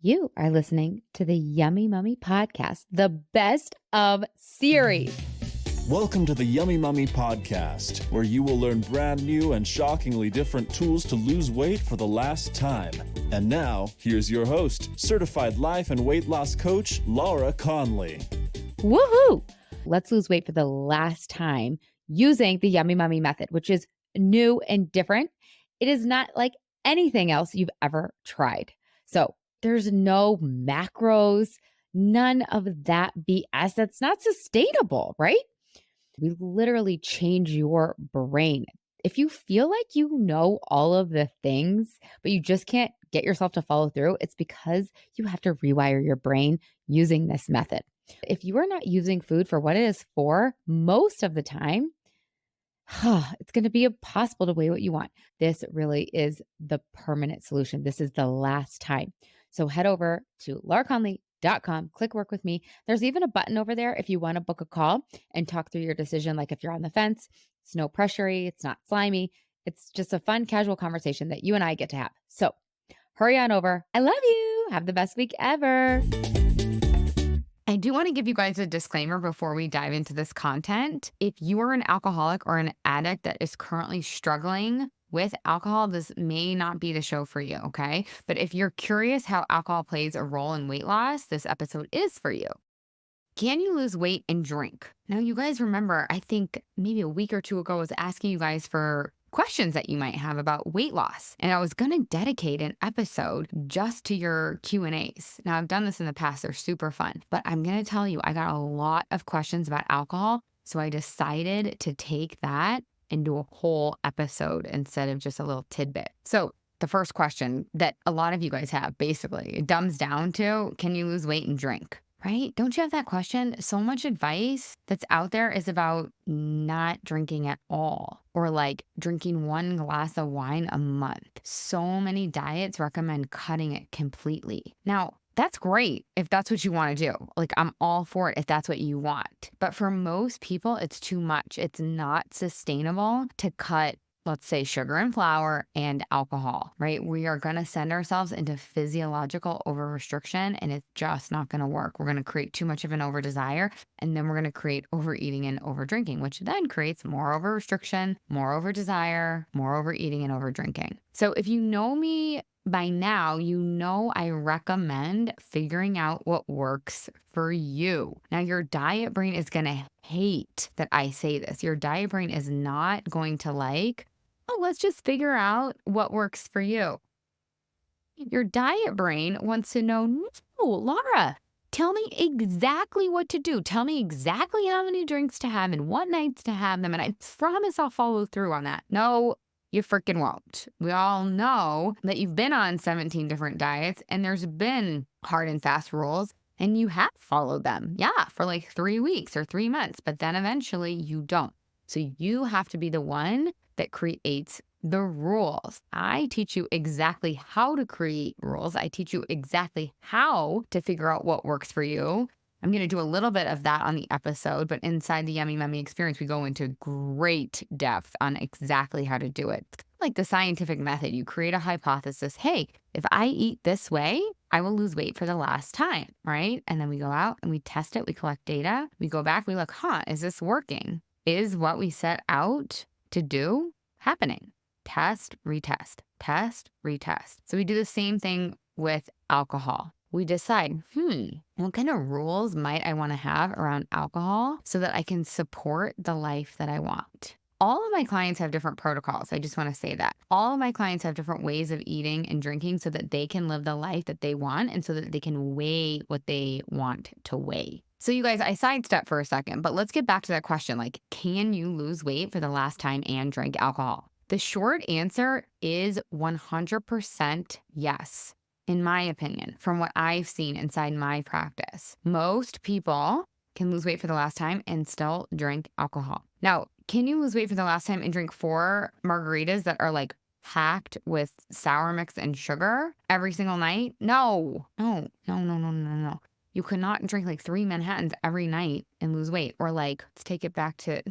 You are listening to the Yummy Mummy podcast, the best of series. Welcome to the Yummy Mummy podcast, where you will learn brand new and shockingly different tools to lose weight for the last time. And now, here's your host, certified life and weight loss coach, Laura Conley. Woohoo! Let's lose weight for the last time using the Yummy Mummy method, which is new and different. It is not like anything else you've ever tried. So there's no macros, none of that BS. That's not sustainable, right? We literally change your brain. If you feel like you know all of the things, but you just can't get yourself to follow through, it's because you have to rewire your brain using this method. If you are not using food for what it is for most of the time, it's going to be impossible to weigh what you want. This really is the permanent solution. This is the last time. So head over to lauraconley.com, click work with me. There's even a button over there if you want to book a call and talk through your decision. Like if you're on the fence, it's no pressury, it's not slimy. It's just a fun, casual conversation that you and I get to have. So hurry on over. I love you. Have the best week ever. I do want to give you guys a disclaimer before we dive into this content. If you are an alcoholic or an addict that is currently struggling with alcohol, this may not be the show for you, okay? But if you're curious how alcohol plays a role in weight loss, this episode is for you. Can you lose weight and drink? Now, you guys remember, I think maybe a week or two ago, I was asking you guys for questions that you might have about weight loss. And I was going to dedicate an episode just to your Q&As. Now, I've done this in the past. They're super fun. But I'm going to tell you, I got a lot of questions about alcohol. So I decided to take that and do a whole episode instead of just a little tidbit. So the first question that a lot of you guys have, basically, it dumbs down to, can you lose weight and drink? Right? Don't you have that question? So much advice that's out there is about not drinking at all, or like drinking one glass of wine a month. So many diets recommend cutting it completely. Now, that's great if that's what you want to do. Like, I'm all for it if that's what you want. But for most people, it's too much. It's not sustainable to cut, let's say, sugar and flour and alcohol, right? We are going to send ourselves into physiological over restriction, and it's just not going to work. We're going to create too much of an over desire, and then we're going to create overeating and over drinking, which then creates more over restriction, more over desire, more overeating and over drinking. So if you know me by now, you know I recommend figuring out what works for you. Now, your diet brain is going to hate that I say this. Your diet brain is not going to like, oh, let's just figure out what works for you. Your diet brain wants to know, no, Laura, tell me exactly what to do. Tell me exactly how many drinks to have and what nights to have them. And I promise I'll follow through on that. No, you freaking won't. We all know that you've been on 17 different diets and there's been hard and fast rules and you have followed them. Yeah, for like 3 weeks or 3 months, but then eventually you don't. So you have to be the one that creates the rules. I teach you exactly how to create rules. I teach you exactly how to figure out what works for you. I'm going to do a little bit of that on the episode, but inside the Yummy Mummy experience, we go into great depth on exactly how to do it. Like the scientific method, you create a hypothesis. Hey, if I eat this way, I will lose weight for the last time, right? And then we go out and we test it. We collect data. We go back. We look, is this working? Is what we set out to do happening? Test, retest, test, retest. So we do the same thing with alcohol. We decide, what kind of rules might I want to have around alcohol so that I can support the life that I want? All of my clients have different protocols. I just want to say that. All of my clients have different ways of eating and drinking so that they can live the life that they want and so that they can weigh what they want to weigh. So you guys, I sidestep for a second, but let's get back to that question. Like, can you lose weight for the last time and drink alcohol? The short answer is 100% yes. In my opinion, from what I've seen inside my practice, most people can lose weight for the last time and still drink alcohol. Now, can you lose weight for the last time and drink 4 margaritas that are like packed with sour mix and sugar every single night? No. You cannot drink like 3 Manhattans every night and lose weight. Or like, let's take it back to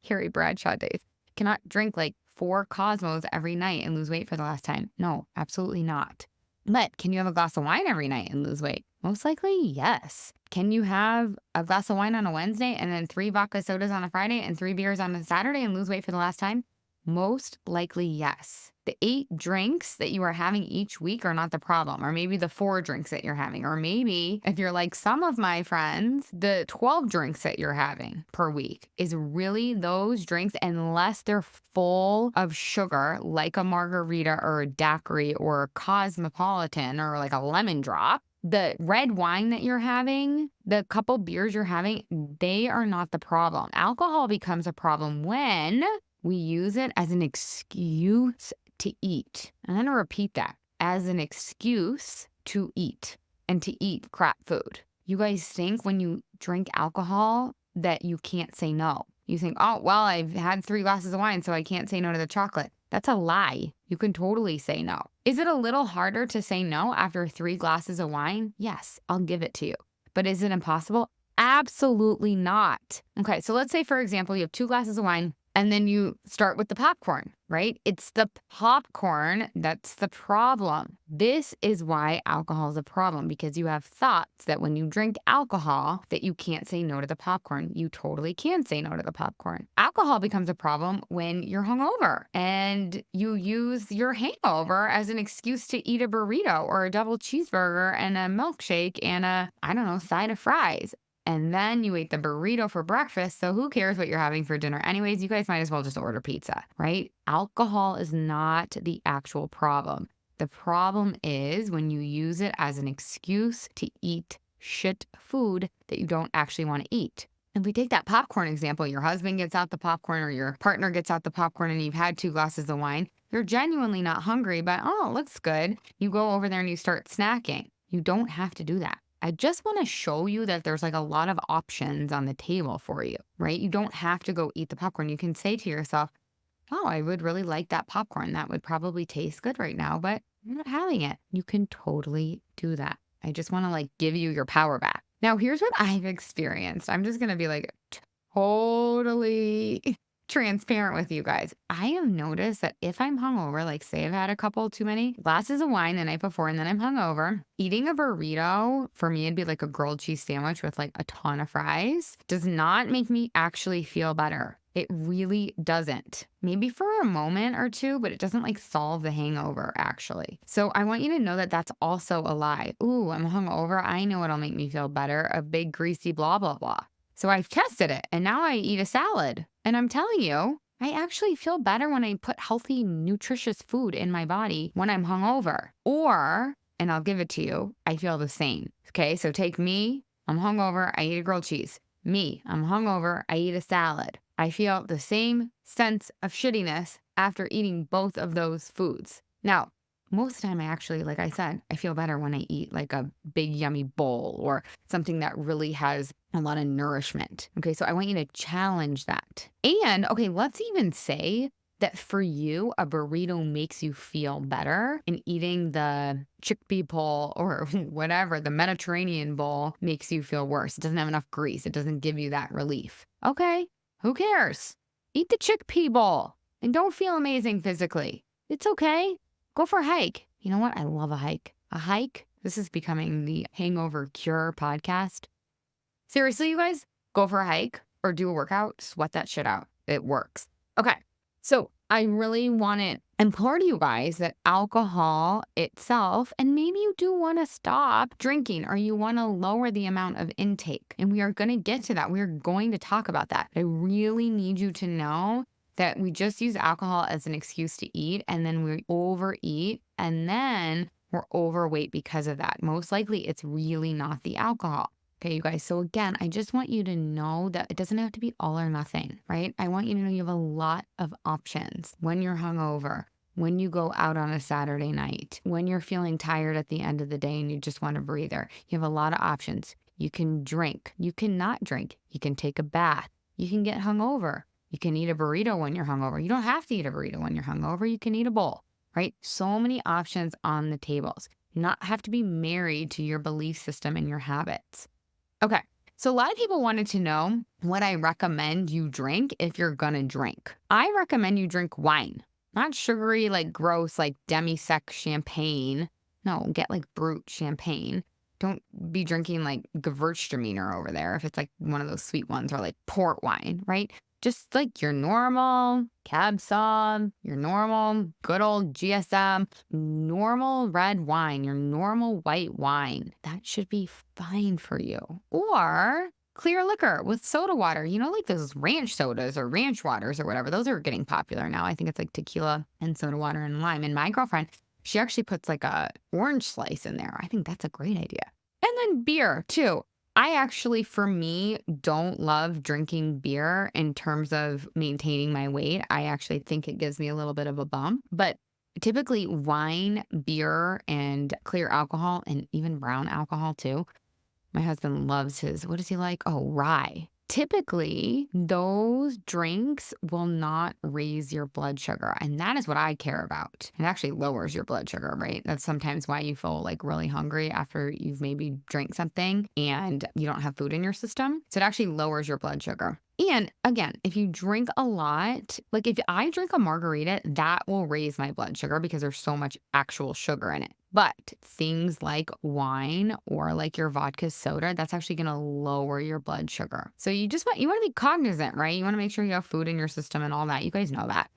Carrie Bradshaw days. You cannot drink like 4 Cosmos every night and lose weight for the last time. No, absolutely not. But can you have a glass of wine every night and lose weight? Most likely, yes. Can you have a glass of wine on a Wednesday and then 3 vodka sodas on a Friday and 3 beers on a Saturday and lose weight for the last time? Most likely, yes. The 8 drinks that you are having each week are not the problem, or maybe the 4 drinks that you're having, or maybe if you're like some of my friends, the 12 drinks that you're having per week is really those drinks, unless they're full of sugar, like a margarita or a daiquiri or a cosmopolitan or like a lemon drop. The red wine that you're having, the couple beers you're having, they are not the problem. Alcohol becomes a problem when we use it as an excuse to eat. I'm going to repeat that, as an excuse to eat and to eat crap food. You guys think when you drink alcohol that you can't say no. You think, oh, well, I've had 3 glasses of wine, so I can't say no to the chocolate. That's a lie. You can totally say no. Is it a little harder to say no after 3 glasses of wine? Yes, I'll give it to you. But is it impossible? Absolutely not. Okay, so let's say, for example, you have 2 glasses of wine. And then you start with the popcorn, right? It's the popcorn that's the problem. This is why alcohol is a problem, because you have thoughts that when you drink alcohol that you can't say no to the popcorn. You totally can say no to the popcorn. Alcohol becomes a problem when you're hungover and you use your hangover as an excuse to eat a burrito or a double cheeseburger and a milkshake and a, I don't know, side of fries. And then you ate the burrito for breakfast, so who cares what you're having for dinner? Anyways, you guys might as well just order pizza, right? Alcohol is not the actual problem. The problem is when you use it as an excuse to eat shit food that you don't actually want to eat. If we take that popcorn example, your husband gets out the popcorn or your partner gets out the popcorn and you've had 2 glasses of wine. You're genuinely not hungry, but oh, it looks good. You go over there and you start snacking. You don't have to do that. I just want to show you that there's like a lot of options on the table for you, right? You don't have to go eat the popcorn. You can say to yourself, oh, I would really like that popcorn. That would probably taste good right now, but I'm not having it. You can totally do that. I just want to like give you your power back. Now, here's what I've experienced. I'm just going to be like totally transparent with you guys. I have noticed that if I'm hungover, like say I've had a couple too many glasses of wine the night before and then I'm hungover, eating a burrito, for me, it'd be like a grilled cheese sandwich with like a ton of fries, does not make me actually feel better. It really doesn't. Maybe for a moment or two, but it doesn't like solve the hangover actually. So I want you to know that that's also a lie. Ooh, I'm hungover. I know it'll make me feel better. A big greasy blah, blah, blah. So I've tested it and now I eat a salad. And I'm telling you, I actually feel better when I put healthy, nutritious food in my body when I'm hungover. Or, and I'll give it to you, I feel the same. Okay, so take me, I'm hungover, I eat a grilled cheese. Me, I'm hungover, I eat a salad. I feel the same sense of shittiness after eating both of those foods. Now, most of the time I actually, like I said, I feel better when I eat like a big yummy bowl or something that really has a lot of nourishment. Okay, so I want you to challenge that. And okay, let's even say that for you, a burrito makes you feel better and eating the chickpea bowl or whatever, the Mediterranean bowl makes you feel worse. It doesn't have enough grease. It doesn't give you that relief. Okay, who cares? Eat the chickpea bowl and don't feel amazing physically. It's okay. Go for a hike. You know what? I love a hike. A hike? This is becoming the hangover cure podcast. Seriously, you guys, go for a hike or do a workout. Sweat that shit out. It works. Okay. So I really want to implore to you guys that alcohol itself, and maybe you do want to stop drinking or you want to lower the amount of intake. And we are going to get to that. We are going to talk about that. I really need you to know that we just use alcohol as an excuse to eat and then we overeat and then we're overweight because of that. Most likely it's really not the alcohol. Okay, you guys. So again, I just want you to know that it doesn't have to be all or nothing, right? I want you to know you have a lot of options when you're hungover, when you go out on a Saturday night, when you're feeling tired at the end of the day and you just want a breather. You have a lot of options. You can drink. You can not drink. You can take a bath. You can get hungover. You can eat a burrito when you're hungover. You don't have to eat a burrito when you're hungover. You can eat a bowl, right? So many options on the tables. You not have to be married to your belief system and your habits. Okay, so a lot of people wanted to know what I recommend you drink if you're gonna drink. I recommend you drink wine, not sugary, like gross, like demi-sec champagne, No, get like brut champagne. Don't be drinking like Gewürztraminer over there if it's like one of those sweet ones, or like port wine, right? Just like your normal Cab Sauv, your normal good old GSM, normal red wine, your normal white wine. That should be fine for you. Or clear liquor with soda water, like those ranch sodas or ranch waters or whatever. Those are getting popular now. I think it's like tequila and soda water and lime. And my girlfriend, she actually puts like a orange slice in there. I think that's a great idea. And then beer too. I actually, for me, don't love drinking beer in terms of maintaining my weight. I actually think it gives me a little bit of a bump. But typically wine, beer, and clear alcohol, and even brown alcohol too. My husband loves his, what does he like? Oh, rye. Typically, those drinks will not raise your blood sugar. And that is what I care about. It actually lowers your blood sugar, right? That's sometimes why you feel like really hungry after you've maybe drank something and you don't have food in your system. So it actually lowers your blood sugar. And again, if you drink a lot, like if I drink a margarita, that will raise my blood sugar because there's so much actual sugar in it. But things like wine or like your vodka soda, that's actually going to lower your blood sugar. So you want to be cognizant, right? You want to make sure you have food in your system and all that. You guys know that.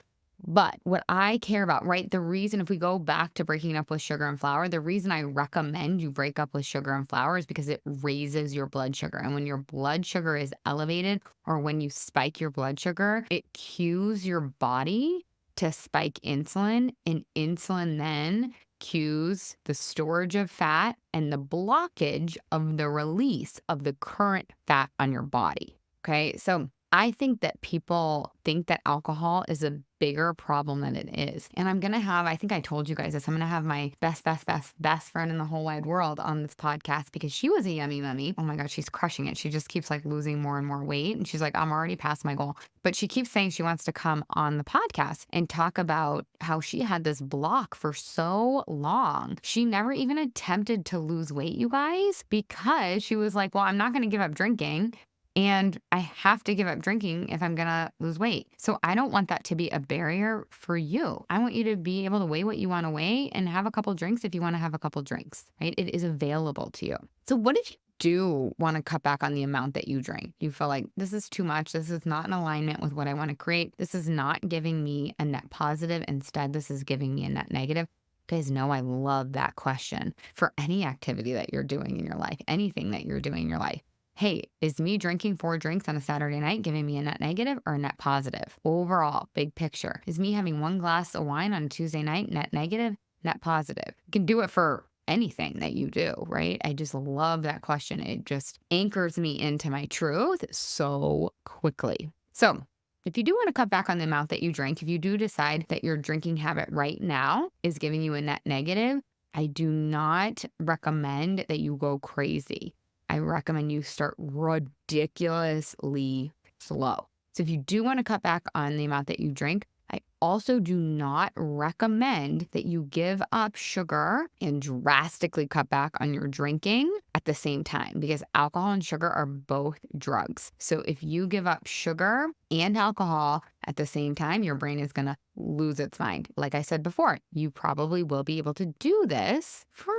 But what I care about, right? The reason, if we go back to breaking up with sugar and flour, the reason I recommend you break up with sugar and flour is because it raises your blood sugar. And when your blood sugar is elevated, or when you spike your blood sugar, it cues your body to spike insulin, and insulin then cues the storage of fat and the blockage of the release of the current fat on your body. Okay. So I think that people think that alcohol is a bigger problem than it is. And I think I told you guys this, I'm going to have my best friend in the whole wide world on this podcast because she was a yummy mummy. Oh my God, she's crushing it. She just keeps like losing more and more weight. And she's like, I'm already past my goal. But she keeps saying she wants to come on the podcast and talk about how she had this block for so long. She never even attempted to lose weight, you guys, because she was like, well, I'm not going to give up drinking. And I have to give up drinking if I'm going to lose weight. So I don't want that to be a barrier for you. I want you to be able to weigh what you want to weigh and have a couple drinks if you want to have a couple drinks, right? It is available to you. So what if you do want to cut back on the amount that you drink? You feel like this is too much. This is not in alignment with what I want to create. This is not giving me a net positive. Instead, this is giving me a net negative. You guys know I love that question for any activity that you're doing in your life, anything that you're doing in your life. Hey, is me drinking 4 drinks on a Saturday night giving me a net negative or a net positive? Overall, big picture. Is me having 1 glass of wine on a Tuesday night net negative, net positive? You can do it for anything that you do, right? I just love that question. It just anchors me into my truth so quickly. So if you do want to cut back on the amount that you drink, if you do decide that your drinking habit right now is giving you a net negative, I do not recommend that you go crazy. I recommend you start ridiculously slow. So if you do want to cut back on the amount that you drink, I also do not recommend that you give up sugar and drastically cut back on your drinking at the same time, because alcohol and sugar are both drugs. So if you give up sugar and alcohol at the same time, your brain is going to lose its mind. Like I said before, you probably will be able to do this for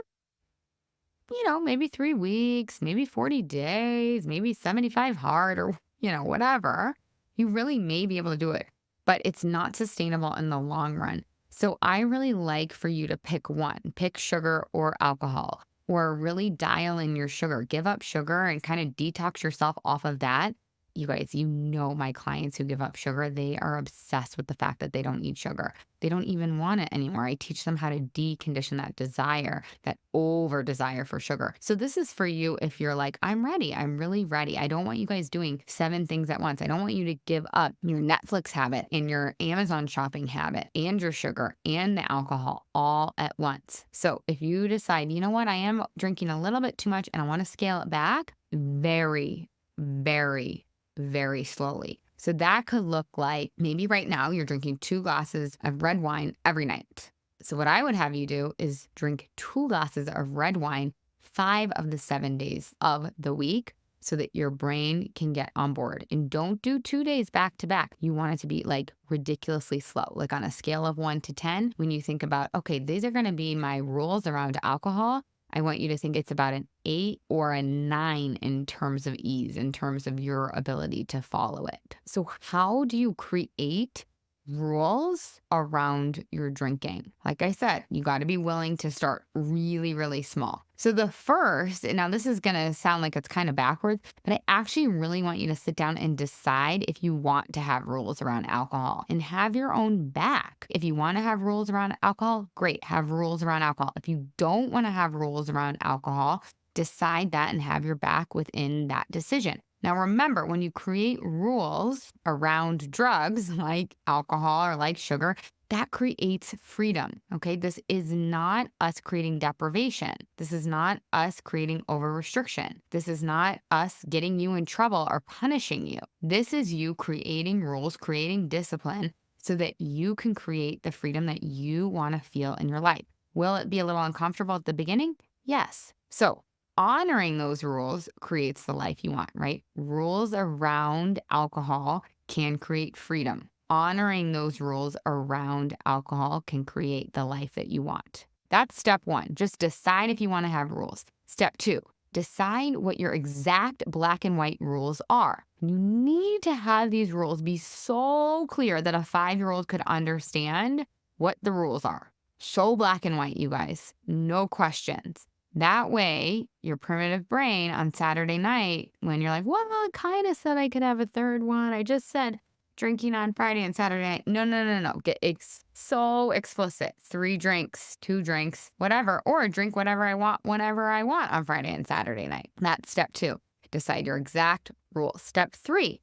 maybe 3 weeks, maybe 40 days, maybe 75 hard or, whatever. You really may be able to do it, but it's not sustainable in the long run. So I really like for you to pick one, pick sugar or alcohol, or really dial in your sugar, give up sugar and kind of detox yourself off of that. You guys, my clients who give up sugar, they are obsessed with the fact that they don't need sugar. They don't even want it anymore. I teach them how to decondition that desire, that over desire for sugar. So this is for you if you're like, I'm ready. I'm really ready. I don't want you guys doing 7 things at once. I don't want you to give up your Netflix habit and your Amazon shopping habit and your sugar and the alcohol all at once. So if you decide, you know what, I am drinking a little bit too much and I want to scale it back, very, very, very slowly. So that could look like maybe right now you're drinking 2 glasses of red wine every night. So what I would have you do is drink 2 glasses of red wine 5 of the 7 days of the week so that your brain can get on board. And don't do 2 days back to back. You want it to be like ridiculously slow, like on a scale of 1 to 10. When you think about, okay, these are going to be my rules around alcohol, I want you to think it's about an 8 or a 9 in terms of ease, in terms of your ability to follow it. So how do you create rules around your drinking? Like I said, you got to be willing to start really, really small. So the first, and now this is going to sound like it's kind of backwards, but I actually really want you to sit down and decide if you want to have rules around alcohol and have your own back. If you want to have rules around alcohol, great, have rules around alcohol. If you don't want to have rules around alcohol, decide that and have your back within that decision. Now, remember, when you create rules around drugs like alcohol or like sugar, that creates freedom. Okay. This is not us creating deprivation. This is not us creating over restriction. This is not us getting you in trouble or punishing you. This is you creating rules, creating discipline so that you can create the freedom that you want to feel in your life. Will it be a little uncomfortable at the beginning? Yes. So, honoring those rules creates the life you want, right? Rules around alcohol can create freedom. Honoring those rules around alcohol can create the life that you want. That's step 1. Just decide if you want to have rules. Step 2, decide what your exact black and white rules are. You need to have these rules be so clear that a 5-year-old could understand what the rules are. So black and white, you guys. No questions. That way, your primitive brain on Saturday night, when you're like, well, it kind of said I could have a third one. I just said drinking on Friday and Saturday night. No. Get so explicit. 3 drinks, 2 drinks, whatever, or drink whatever I want, whenever I want on Friday and Saturday night. That's step 2. Decide your exact rules. Step 3.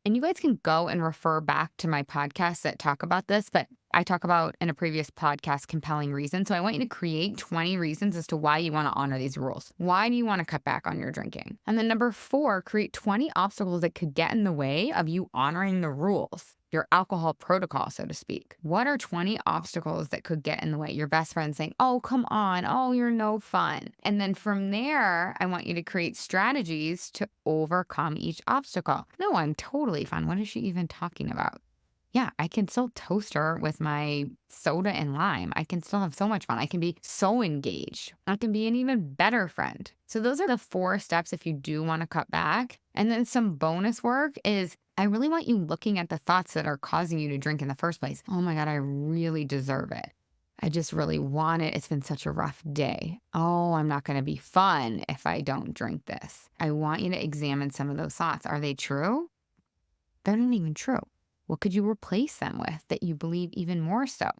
And you guys can go and refer back to my podcasts that talk about this, but I talk about in a previous podcast, compelling reasons. So I want you to create 20 reasons as to why you want to honor these rules. Why do you want to cut back on your drinking? And then number 4, create 20 obstacles that could get in the way of you honoring the rules, your alcohol protocol, so to speak. What are 20 obstacles that could get in the way? Your best friend saying, oh, come on. Oh, you're no fun. And then from there, I want you to create strategies to overcome each obstacle. No, I'm totally fun. What is she even talking about? Yeah, I can still toast her with my soda and lime. I can still have so much fun. I can be so engaged. I can be an even better friend. So those are the 4 steps if you do want to cut back. And then some bonus work is I really want you looking at the thoughts that are causing you to drink in the first place. Oh my God, I really deserve it. I just really want it. It's been such a rough day. Oh, I'm not going to be fun if I don't drink this. I want you to examine some of those thoughts. Are they true? They're not even true. What could you replace them with that you believe even more so?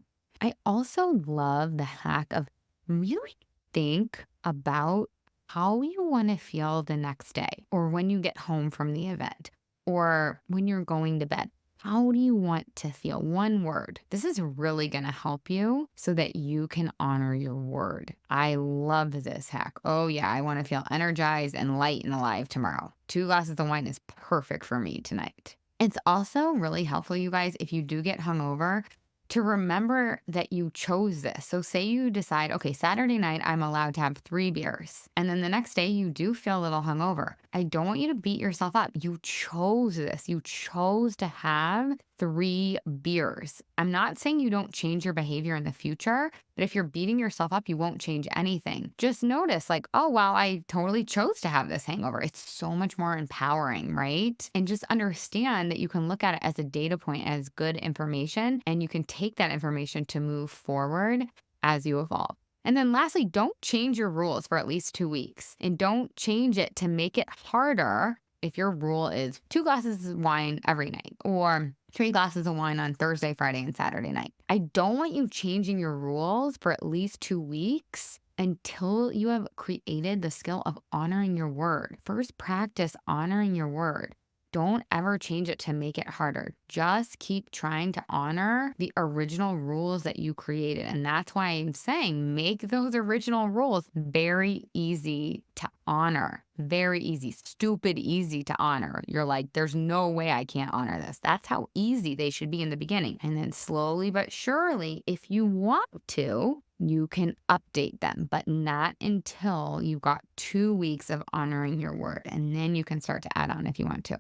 I also love the hack of really think about how you want to feel the next day or when you get home from the event or when you're going to bed. How do you want to feel? One word. This is really going to help you so that you can honor your word. I love this hack. Oh yeah, I want to feel energized and light and alive tomorrow. 2 glasses of wine is perfect for me tonight. It's also really helpful, you guys, if you do get hungover, to remember that you chose this. So say you decide, okay, Saturday night, I'm allowed to have 3 beers. And then the next day you do feel a little hungover. I don't want you to beat yourself up. You chose this. You chose to have 3 beers. I'm not saying you don't change your behavior in the future, but if you're beating yourself up, you won't change anything. Just notice like, oh, wow, I totally chose to have this hangover. It's so much more empowering, right? And just understand that you can look at it as a data point, as good information, and you can take that information to move forward as you evolve. And then lastly, don't change your rules for at least 2 weeks, and don't change it to make it harder. If your rule is 2 glasses of wine every night or 3 glasses of wine on Thursday, Friday, and Saturday night, I don't want you changing your rules for at least 2 weeks until you have created the skill of honoring your word. First, practice honoring your word. Don't ever change it to make it harder. Just keep trying to honor the original rules that you created. And that's why I'm saying make those original rules very easy to honor. Very easy, stupid easy to honor. You're like, there's no way I can't honor this. That's how easy they should be in the beginning. And then slowly but surely, if you want to, you can update them, but not until you got 2 weeks of honoring your word. And then you can start to add on if you want to.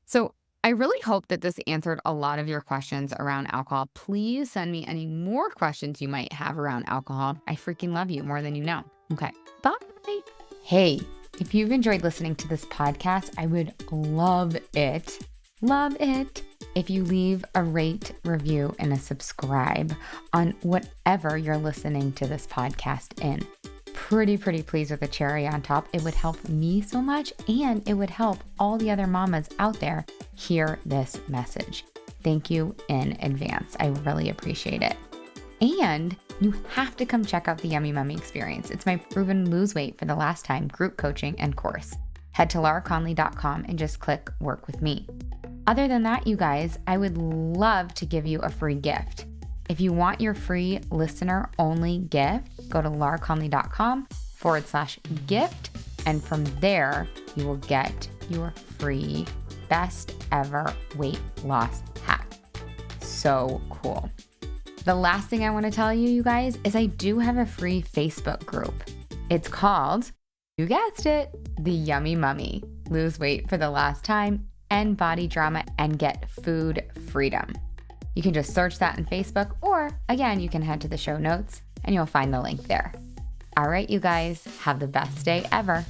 So I really hope that this answered a lot of your questions around alcohol. Please send me any more questions you might have around alcohol. I freaking love you more than you know. Okay, bye. Hey, if you've enjoyed listening to this podcast, I would love it if you leave a rate, review, and a subscribe on whatever you're listening to this podcast in. Pretty pleased with a cherry on top. It would help me so much, and it would help all the other mamas out there hear this message. Thank you in advance. I really appreciate it. And you have to come check out the Yummy Mummy experience. It's my proven lose weight for the last time group coaching and course. Head to lauraconley.com and just click work with me. Other than that, you guys, I would love to give you a free gift. If you want your free listener only gift, go to lauraconley.com/gift. And from there, you will get your free best ever weight loss hack. So cool. The last thing I want to tell you, you guys, is I do have a free Facebook group. It's called, you guessed it, the Yummy Mummy. Lose weight for the last time, end body drama, and get food freedom. You can just search that in Facebook, or again, you can head to the show notes and you'll find the link there. All right, you guys, have the best day ever.